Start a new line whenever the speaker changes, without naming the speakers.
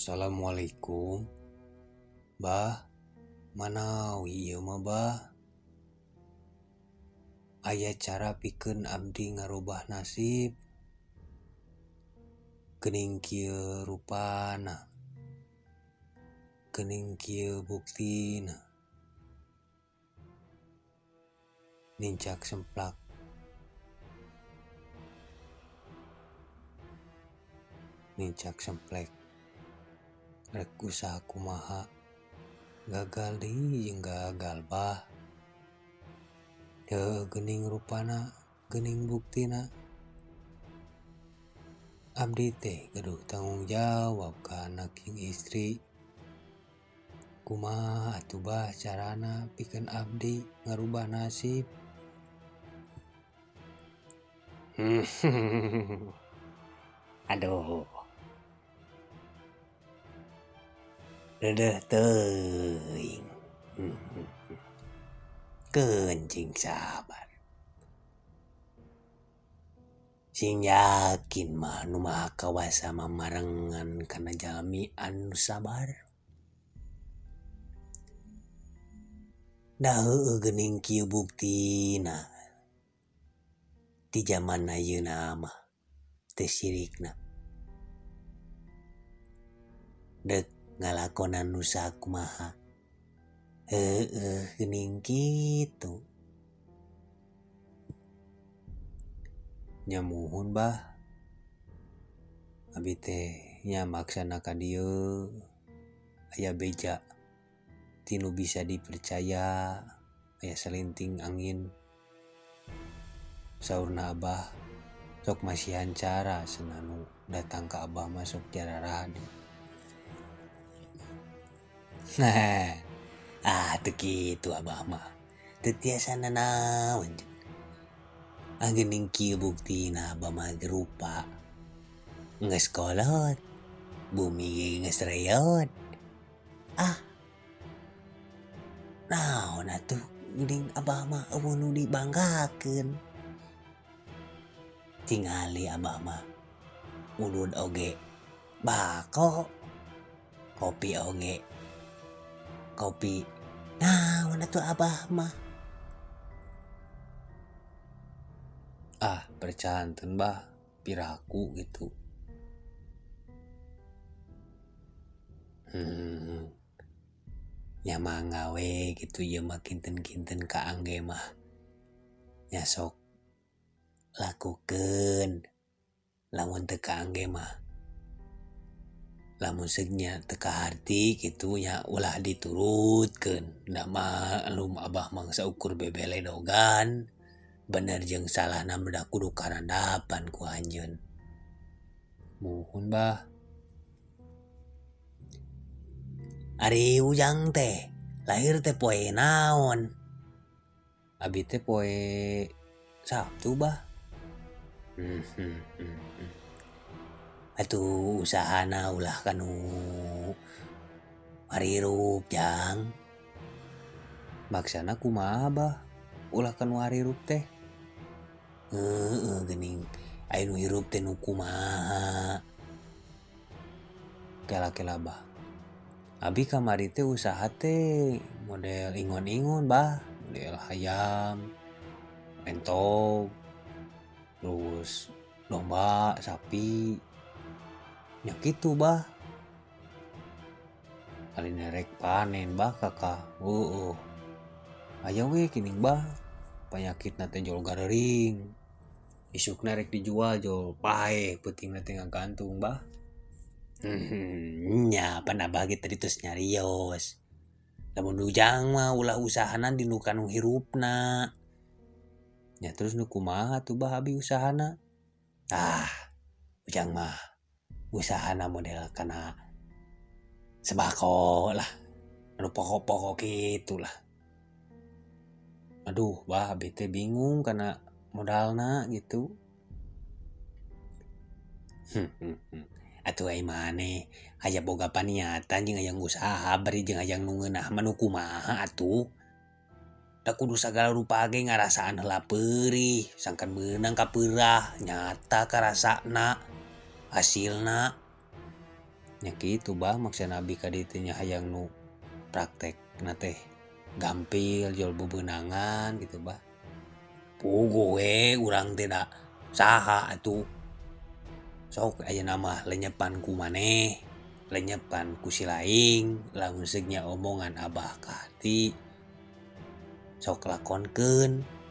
Assalamualaikum. Bah, manawi ieu mah bah. Aya cara pikeun abdi ngarubah nasib. Geuning kieu rupana. Geuning kieu buktina. Nincak semplak. Nincak semplek. Rek usaha kumaha. Gagal deui jeung gagal bah. Geuning rupana, geuning buktina. Abdi teh gaduh tanggung jawab ka anak jeung istri. Kumaha atuh bah carana pikeun abdi ngarubah nasib? Aduh. Deudeuh teuing. Kencing sabar. Sing yakin mah nu maha kawasa mamarengan kana jalmi anu sabar. Da heueuh geuning kieu buktina. Di zaman ayeuna mah teu sirikna. Deuk ngalakonan nu sakumaha. Geuning kitu. Nya muhun bah. Abi teh nya maksana ka dieu aya beja tinu bisa dipercaya, aya salinting angin. Saurna Abah sok masihan cara cenah nu datang ka Abah mah sok jararah deui. Teu kitu Abah mah. Teu tiasa nanaon. Geuning kieu buktina Abah mah rupa. Geus kolot. Bumi ge geus reot. Naon atuh geuning Abah mah eueuh nu dibanggakeun. Tingali Abah mah ulun oge bako. Kopi oge. Kopi. Naon atuh Abah mah? Percanten bah, piraku gitu. Nya mangga we gitu ieu mah kinten-kinten kaangge mah. Nya sok lakukeun. Lamun teu kaangge mah. Lamun seugnya teu kaharti kitu nya ulah diturutkeun. Da malum Abah mah saukur bebeledogan. Bener jeung salahna mah kudu karandapan ku anjeun. Muhun bah. Ari Ujang teh lahir teh poe naon? Abi teh poe Sabtu bah. Atuh usahana ulah kanu harirup Jang. Maksana kumaha bah? Ulah kanu harirup teh? Geuning aya nu hirup teh nu kumaha. Kela-kela bah. Abi kamari teh usaha teh model ingon-ingon bah, model hayam, entog, terus domba, sapi. Nya kitu bah. Ari nerek panen bah kakak. Aya we kining bah. Panyakitna teh jol garering. Isukna rek dijual jol paeh peutingna teh ngagantung bah. Nya pan Abah ge tadi tos nyarios. Lamun Ujang mah ulah usahana di nu kanu hirupna. Nya terus nu kumaha tuh bah abi usahana? Ujang mah usahana model kana sembako lah. Anu pokok-pokok kitu lah. Aduh bah abi teh bingung kana modalna gitu. Atuh ai maneh aya boga paniatan jeung aya usaha bari jeung aya nu ngeunah mah nu kumaha atuh. Da kudu sagala rupa ge ngarasaan heula peurih sangkan meunang kapeurah nyata karasana hasilna. nya kitu bah maksud nabi ka ditu nya hayang nu praktek na teh gampil jual bebenangan gitu bah. Puguh we urang teh da saha atuh. Sok ayeuna mah lenyepan ku maneh, lenyepan ku si laing, lamun seuk nya omongan abah ka hati. Sok lakonkeun.